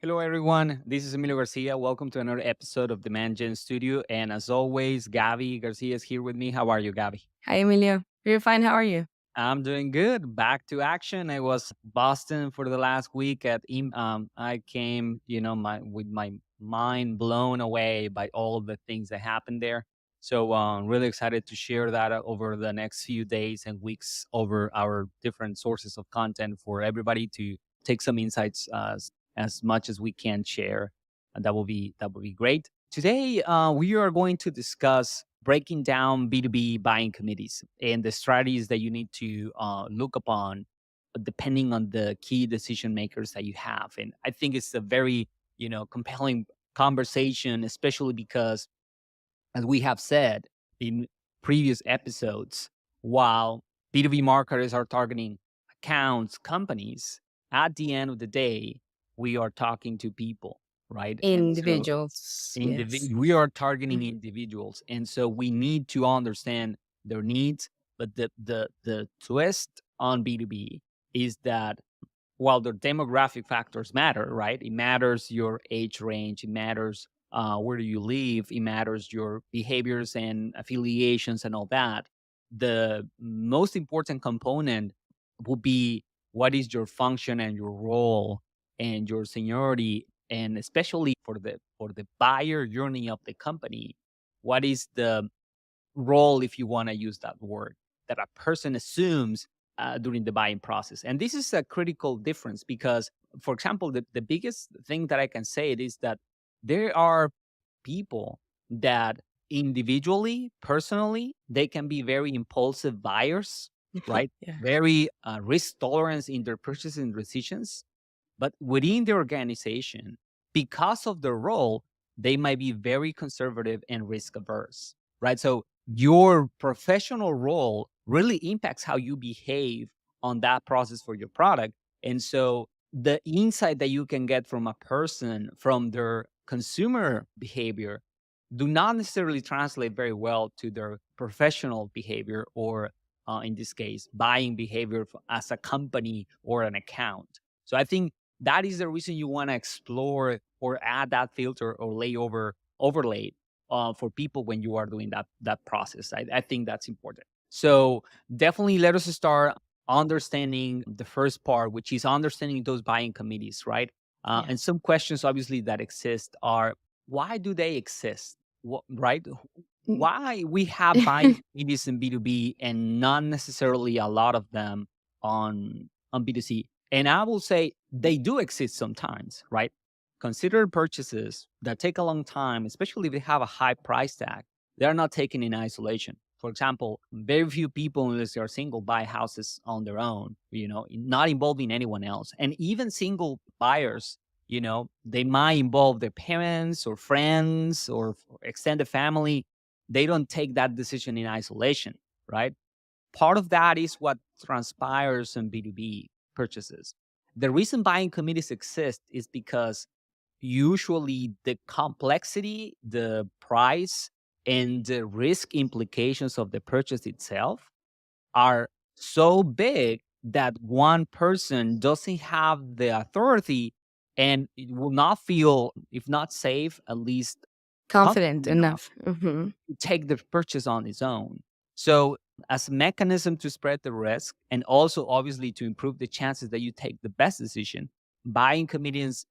Hello, everyone. This is Emilio Garcia. Welcome to another episode of the Man Gen Studio. And as always, Gaby Garcia is here with me. How are you, Gaby? Hi, Emilio. You're fine. How are you? I'm doing good. Back to action. I was Boston for the last week I came, with my mind blown away by all the things that happened there. So, really excited to share that over the next few days and weeks over our different sources of content for everybody to take some insights as much as we can share. And that will be great. Today, we are going to discuss breaking down B2B buying committees and the strategies that you need to look upon depending on the key decision makers that you have. And I think it's a very, compelling conversation, especially because, as we have said in previous episodes, while B2B marketers are targeting accounts, companies, at the end of the day, we are talking to people, right? And so Individuals. Yes. we are targeting individuals, and so we need to understand their needs. But the twist on B2B is that while the demographic factors matter, right? It matters your age range, it matters where do you live, it matters your behaviors and affiliations and all that. The most important component would be what is your function and your role and your seniority, and especially for the buyer journey of the company, what is the role, if you want to use that word, that a person assumes during the buying process. And this is a critical difference because, for example, the biggest thing that I can say it is that there are people that individually, personally, they can be very impulsive buyers, right? Yeah. Very risk tolerance in their purchasing decisions. But within the organization, because of their role, they might be very conservative and risk averse, right? So your professional role really impacts how you behave on that process for your product. And so the insight that you can get from a person from their consumer behavior do not necessarily translate very well to their professional behavior or in this case buying behavior as a company or an account. So I think that is the reason you want to explore or add that filter or overlay for people when you are doing that process. I think that's important. So definitely let us start understanding the first part, which is understanding those buying committees, right? Yeah. And some questions obviously that exist are, why do they exist? What, right? Mm. Why we have buying committees in B2B and not necessarily a lot of them on B2C? And I will say they do exist sometimes, right? Consider purchases that take a long time, especially if they have a high price tag. They're not taken in isolation. For example, very few people, unless they're single, buy houses on their own, not involving anyone else. And even single buyers, they might involve their parents or friends or extended family. They don't take that decision in isolation, right? Part of that is what transpires in B2B purchases. The reason buying committees exist is because usually the complexity, the price, and the risk implications of the purchase itself are so big that one person doesn't have the authority and it will not feel, if not safe, at least Confident confident enough enough. to take the purchase on its own. So, as a mechanism to spread the risk and also obviously to improve the chances that you take the best decision, buying committees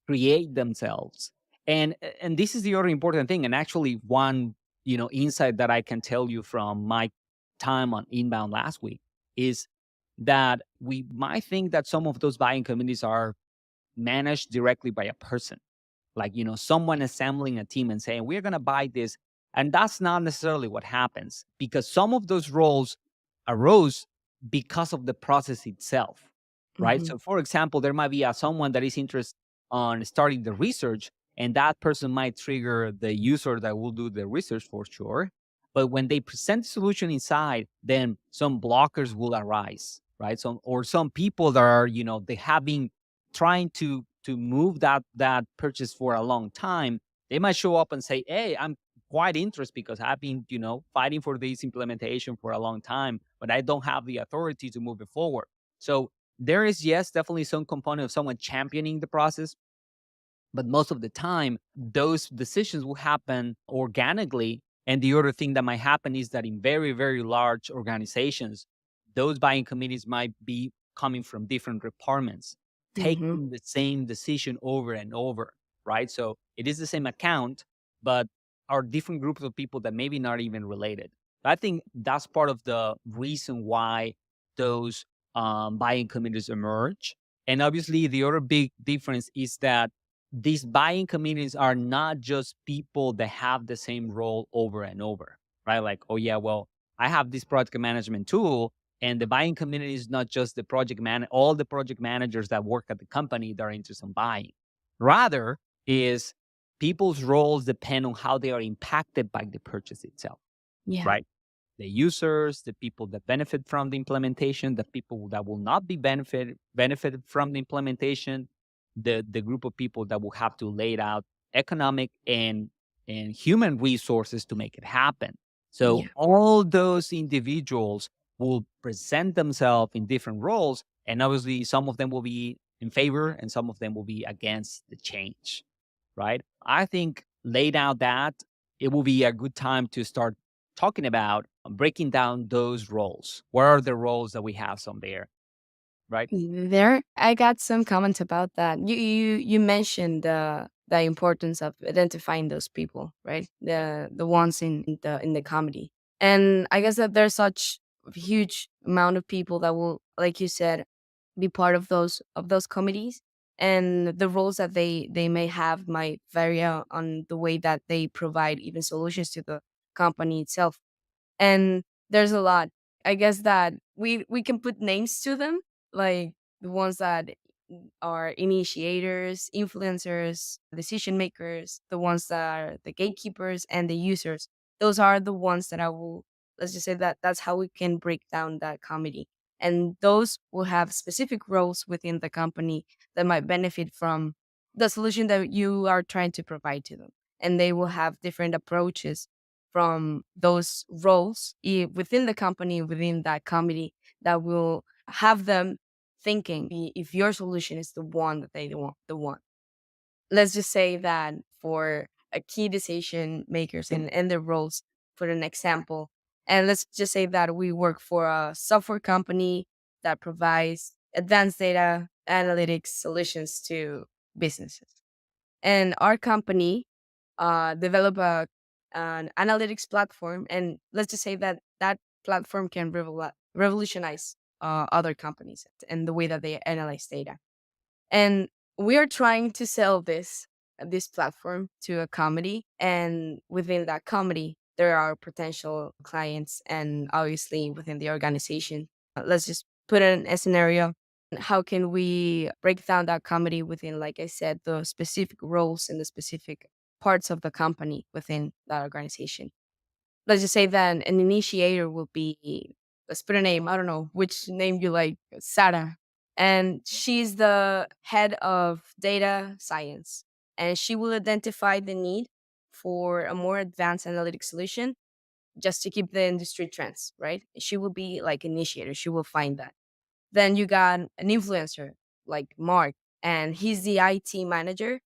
create themselves. And this is the other important thing. And actually, one insight that I can tell you from my time on inbound last week is that we might think that some of those buying committees are managed directly by a person, like someone assembling a team and saying we're going to buy this. And that's not necessarily what happens, because some of those roles arose because of the process itself, right? Mhm. So for example, there might be someone that is interested on starting the research, and that person might trigger the user that will do the research for sure. But when they present the solution inside, then some blockers will arise, right? Some people that are, they have been trying to move that purchase for a long time. They might show up and say, hey, I'm quite interested because I've been fighting for this implementation for a long time, but I don't have the authority to move it forward. So there is, yes, definitely some component of someone championing the process, But most of the time, those decisions will happen organically. And the other thing that might happen is that in very, very large organizations, those buying committees might be coming from different departments, Hmm. taking the same decision over and over, right? So it is the same account, but are different groups of people that maybe not even related. I think that's part of the reason why those buying committees emerge. And obviously, the other big difference is that these buying committees are not just people that have the same role over and over, right? Like, oh yeah, well, I have this project management tool, and the buying committee is not just the all the project managers that work at the company that are interested in buying. Rather, is people's roles depend on how they are impacted by the purchase itself, Yeah. right? The users, the people that benefit from the implementation, the people that will not be benefited from the implementation, the group of people that will have to lay out economic and human resources to make it happen. So Yeah. all those individuals will present themselves in different roles, and obviously some of them will be in favor and some of them will be against the change, right? I think laid out that it will be a good time to start talking about breaking down those roles. What are the roles that we have some there, right? There, I got some comments about that. You mentioned the importance of identifying those people, right? The ones in the comedy, and I guess that there's such a huge amount of people that will, like you said, be part of those committees, and the roles that they may have might vary on the way that they provide even solutions to the company itself. And there's a lot. I guess that we can put names to them, like the ones that are initiators, influencers, decision makers, the ones that are the gatekeepers and the users. Those are the ones that I will, let's just say that that's how we can break down that comedy. And those will have specific roles within the company that might benefit from the solution that you are trying to provide to them. And they will have different approaches from those roles within the company, within that committee, that will have them thinking if your solution is the one that they want, the one. Let's just say that for a key decision makers and their roles, for an example, and let's just say that we work for a software company that provides advanced data analytics solutions to businesses. And our company develop an analytics platform, and let's just say that that platform can revolutionize other companies and the way that they analyze data. And we are trying to sell this platform to a comedy, and within that comedy there are potential clients, and obviously within the organization. Let's just put in a scenario. How can we break down that comedy within, like I said, the specific roles and the specific parts of the company within that organization? Let's just say that an initiator will be, let's put a name, I don't know which name you like, Sarah. And she's the head of data science. And she will identify the need for a more advanced analytic solution just to keep the industry trends, right? She will be like initiator. She will find that. Then you got an influencer like Mark, and he's the IT manager,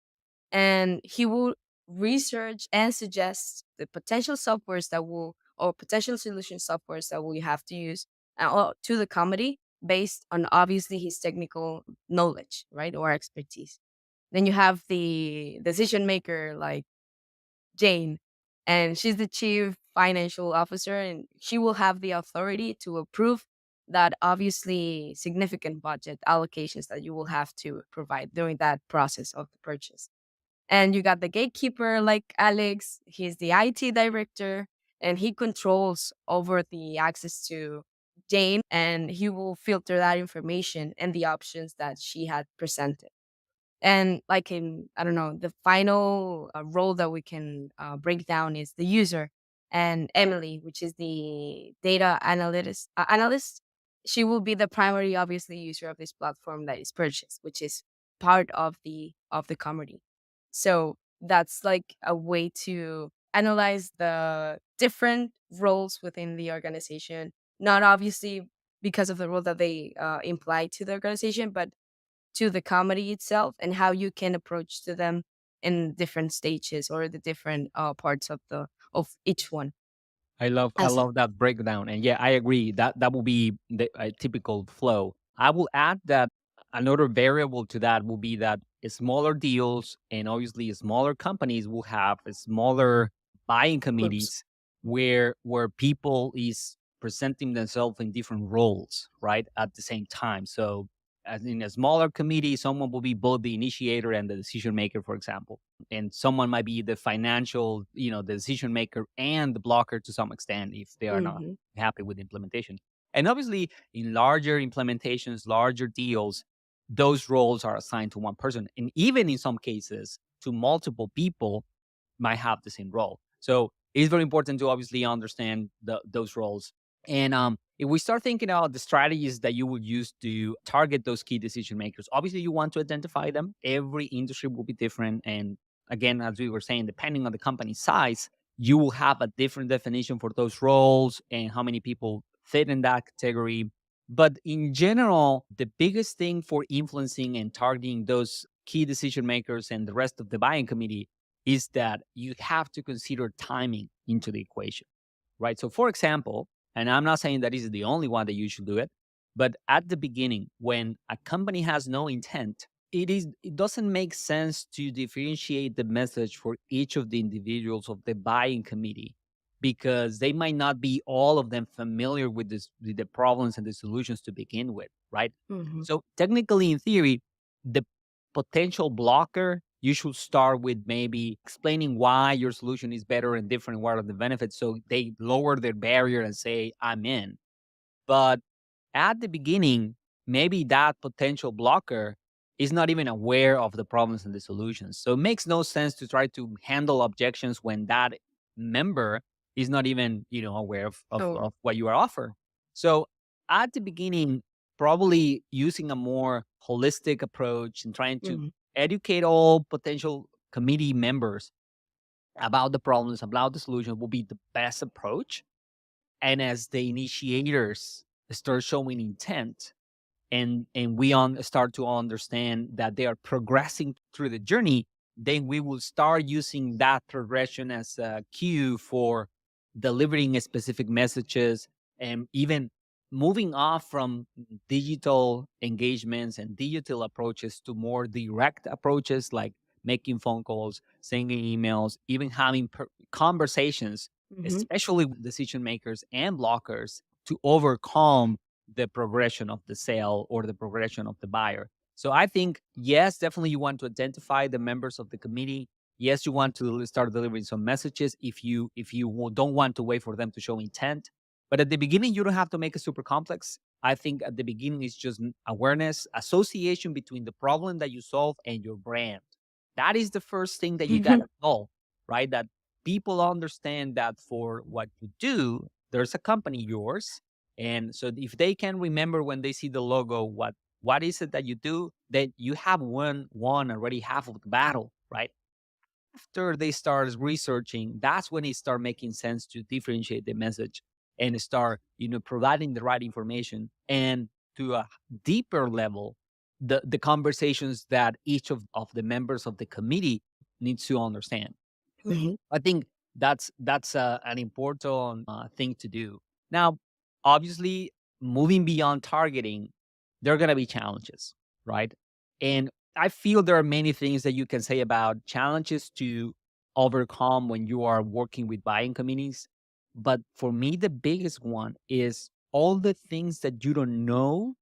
and he will research and suggest the potential softwares that will, or potential solution softwares that we have to use to the comedy based on obviously his technical knowledge, right, or expertise. Then you have the decision maker like Jane, and she's the chief financial officer, and she will have the authority to approve that obviously significant budget allocations that you will have to provide during that process of the purchase. And you got the gatekeeper like Alex. He's the IT director, and he controls over the access to Jane, and he will filter that information and the options that she had presented. And like in, I don't know, the final role that we can break down is the user. And Emily, which is the data analyst, she will be the primary, obviously, user of this platform that is purchased, which is part of the comedy. So that's like a way to analyze the different roles within the organization, not obviously because of the role that they imply to the organization, but to the comedy itself and how you can approach to them in different stages or the different parts of each one. I As love that breakdown, and yeah, I agree that that will be the a typical flow. I will add that another variable to that will be that smaller deals and obviously smaller companies will have smaller buying groups. committees where people is presenting themselves in different roles, right, at the same time. So, as in a smaller committee, someone will be both the initiator and the decision maker, for example, and someone might be the financial, the decision maker and the blocker to some extent if they are not Hmm. happy with the implementation. And obviously, in larger implementations, larger deals, those roles are assigned to one person. And even in some cases, to multiple people might have the same role. So it's very important to obviously understand those roles. And if we start thinking about the strategies that you would use to target those key decision makers, obviously you want to identify them. Every industry will be different. And again, as we were saying, depending on the company size, you will have a different definition for those roles and how many people fit in that category. But in general, the biggest thing for influencing and targeting those key decision makers and the rest of the buying committee is that you have to consider timing into the equation, right? So, for example, and I'm not saying that this is the only one that you should do it, but at the beginning, when a company has no intent, it doesn't make sense to differentiate the message for each of the individuals of the buying committee because they might not be all of them familiar with with the problems and the solutions to begin with, right? Hmm. So technically, in theory, the potential blocker, you should start with maybe explaining why your solution is better and different, what are the benefits, so they lower their barrier and say, I'm in. But at the beginning, maybe that potential blocker is not even aware of the problems and the solutions. So it makes no sense to try to handle objections when that member is not even, aware So, of what you are offering. So at the beginning, probably using a more holistic approach and trying to mhm, educate all potential committee members about the problems, about the solution will be the best approach. And as the initiators start showing intent, and we start to understand that they are progressing through the journey, then we will start using that progression as a cue for delivering specific messages and even moving off from digital engagements and digital approaches to more direct approaches like making phone calls, sending emails, even having conversations, mhm. especially with decision makers and blockers, to overcome the progression of the sale or the progression of the buyer. So I think, yes, definitely you want to identify the members of the committee. Yes, you want to start delivering some messages if you don't want to wait for them to show intent. But at the beginning, you don't have to make it super complex. I think at the beginning, it's just awareness, association between the problem that you solve and your brand. That is the first thing that you got to solve, right? That people understand that for what you do, there's a company, yours, and so if they can remember when they see the logo, what is it that you do, then you have won already half of the battle, right? After they start researching, that's when it start making sense to differentiate the message and start, providing the right information and to a deeper level, the conversations that each of the members of the committee needs to understand. Mhm. I think that's an important thing to do. Now, obviously, moving beyond targeting, there are going to be challenges, right? And I feel there are many things that you can say about challenges to overcome when you are working with buying committees. But for me, the biggest one is all the things that you don't know,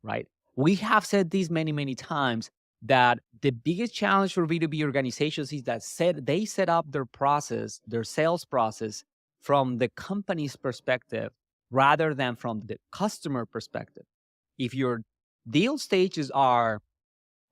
right? We have said this many, many times that the biggest challenge for B2B organizations is that they set up their process, their sales process from the company's perspective rather than from the customer perspective. If your deal stages are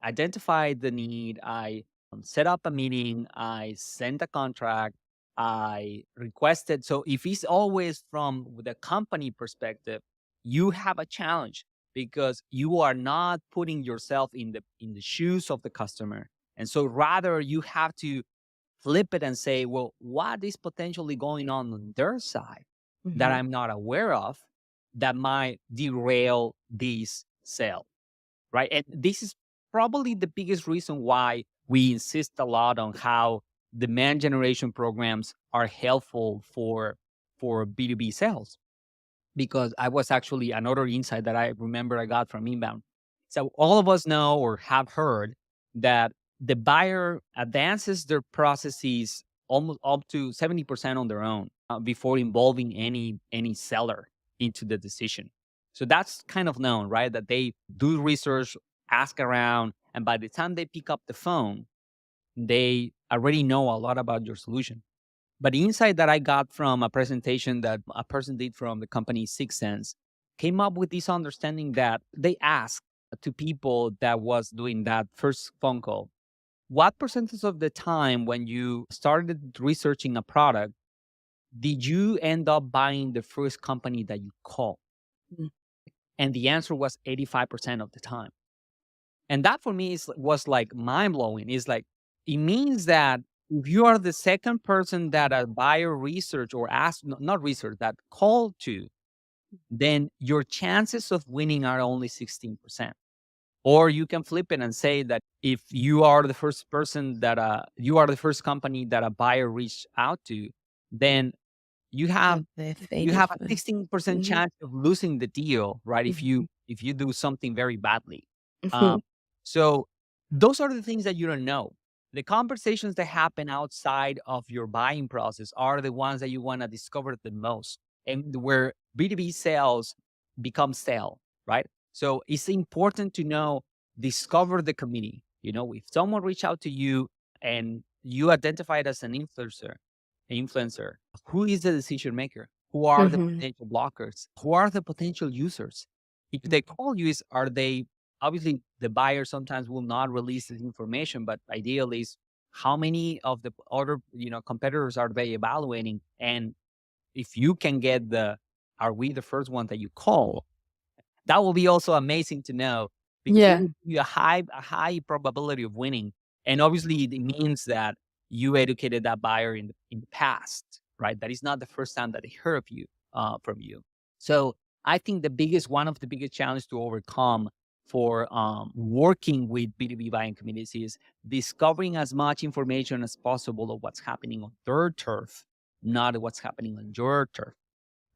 identify the need, I set up a meeting, I sent a contract, I requested. So if it's always from the company perspective, you have a challenge because you are not putting yourself in the shoes of the customer. And so rather you have to flip it and say, well, what is potentially going on their side that Mhm. I'm not aware of that might derail this sale? Right. And this is probably the biggest reason why we insist a lot on how demand generation programs are helpful for B2B sales. Because I was actually another insight that I remember I got from inbound. So all of us know or have heard that the buyer advances their processes almost up to 70% on their own before involving any seller into the decision. So that's kind of known, right? That they do research, ask around, and by the time they pick up the phone, they already know a lot about your solution. But the insight that I got from a presentation that a person did from the company Six Sense came up with this understanding that they asked to people that was doing that first phone call, what percentage of the time when you started researching a product did you end up buying the first company that you called? Mm. And the answer was 85% of the time. And that for me was like mind blowing. It's like, it means that if you are the second person that a buyer research or ask, not research, that call to, then your chances of winning are only 16%. Or you can flip it and say that if you are the first person that you are the first company that a buyer reached out to, then you have With you have a 85. 16% Mhm. chance of losing the deal, right? If Mhm. you do something very badly. Mhm. Um, so those are the things that you don't know. The conversations that happen outside of your buying process are the ones that you want to discover the most, and where B2B sales become sale, right? So it's important to know, discover the community. If someone reach out to you and you identify it as an influencer, who is the decision maker? Who are the Mhm. potential blockers? Who are the potential users? If they call you, are they obviously the buyer sometimes will not release this information, but ideally is how many of the other competitors are they evaluating? And if you can get are we the first one that you call? That will be also amazing to know because it Yeah. will give you a high probability of winning. And obviously, it means that you educated that buyer in the past, right? That is not the first time that they heard of you from you. So I think one of the biggest challenges to overcome for working with B2B buying communities is discovering as much information as possible of what's happening on their turf, not what's happening on your turf,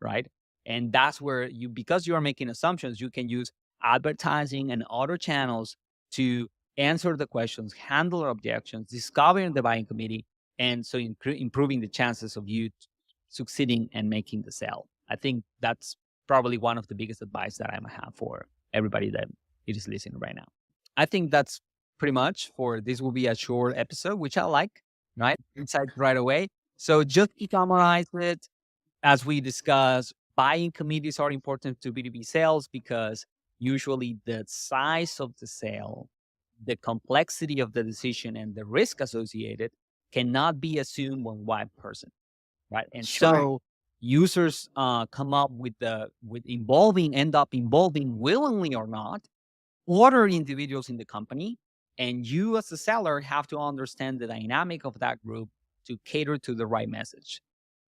right? And that's where because you are making assumptions, you can use advertising and other channels to answer the questions, handle objections, discovering the buying committee, and so improving the chances of you succeeding and making the sale. I think that's probably one of the biggest advice that I might have for everybody that is listening right now. I think that's pretty much for this. Will be a short episode, which I like, right? Insight right away. So just to summarize it, as we discussed, buying committees are important to B2B sales because usually the size of the sale, the complexity of the decision, and the risk associated cannot be assumed on one person, right? And Sure. so users come up end up involving willingly or not other individuals in the company, and you as a seller have to understand the dynamic of that group to cater to the right message.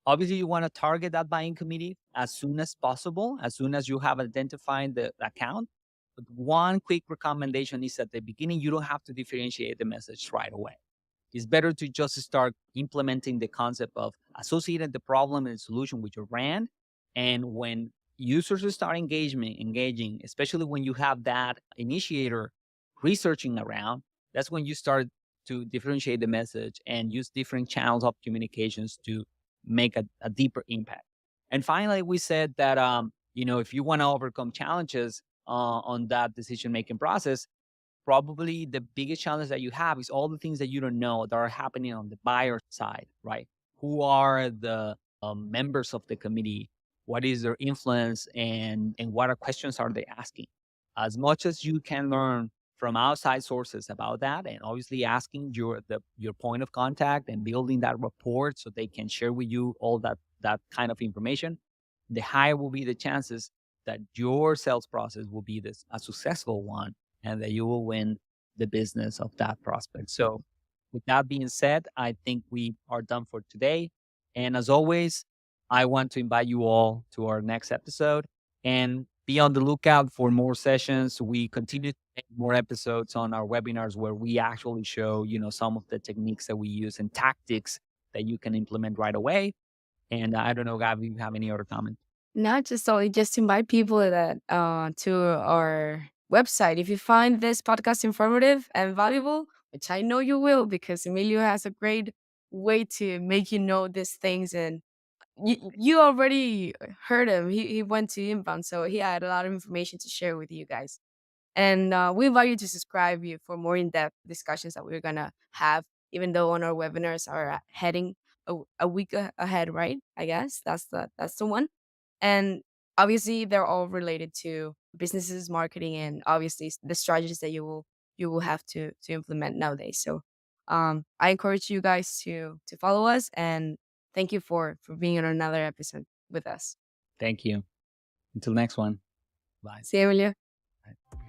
Obviously, you want to target that buying committee as soon as possible, as soon as you have identified the account. But one quick recommendation is at the beginning, you don't have to differentiate the message right away. It's better to just start implementing the concept of associating the problem and solution with your brand. And when users start engaging, especially when you have that initiator researching around, that's when you start to differentiate the message and use different channels of communications to make a deeper impact. And finally, we said that if you want to overcome challenges on that decision making process, probably the biggest challenge that you have is all the things that you don't know that are happening on the buyer side, right? Who are the members of the committee? What is their influence, and what are questions are they asking? As much as you can learn from outside sources about that, and obviously asking your point of contact and building that rapport so they can share with you all that kind of information, the higher will be the chances that your sales process will be a successful one and that you will win the business of that prospect. So, with that being said, I think we are done for today. And as always, I want to invite you all to our next episode. And Be on the lookout for more sessions. We continue to make more episodes on our webinars where we actually show, some of the techniques that we use and tactics that you can implement right away. And I don't know, Gabi, if you have any other comment. Not just only just invite people that to our website. If you find this podcast informative and valuable, which I know you will, because Emilio has a great way to make you know these things, and you already heard him. He went to inbound, so he had a lot of information to share with you guys. And we invite you to subscribe you for more in-depth discussions that we're gonna have, even though on our webinars are heading a week ahead, right? I guess that's the one. And obviously they're all related to businesses, marketing, and obviously the strategies that you will have to implement nowadays. So I encourage you guys to follow us, and thank you for being on another episode with us. Thank you. Until next one. Bye. See you, Emilio. Bye.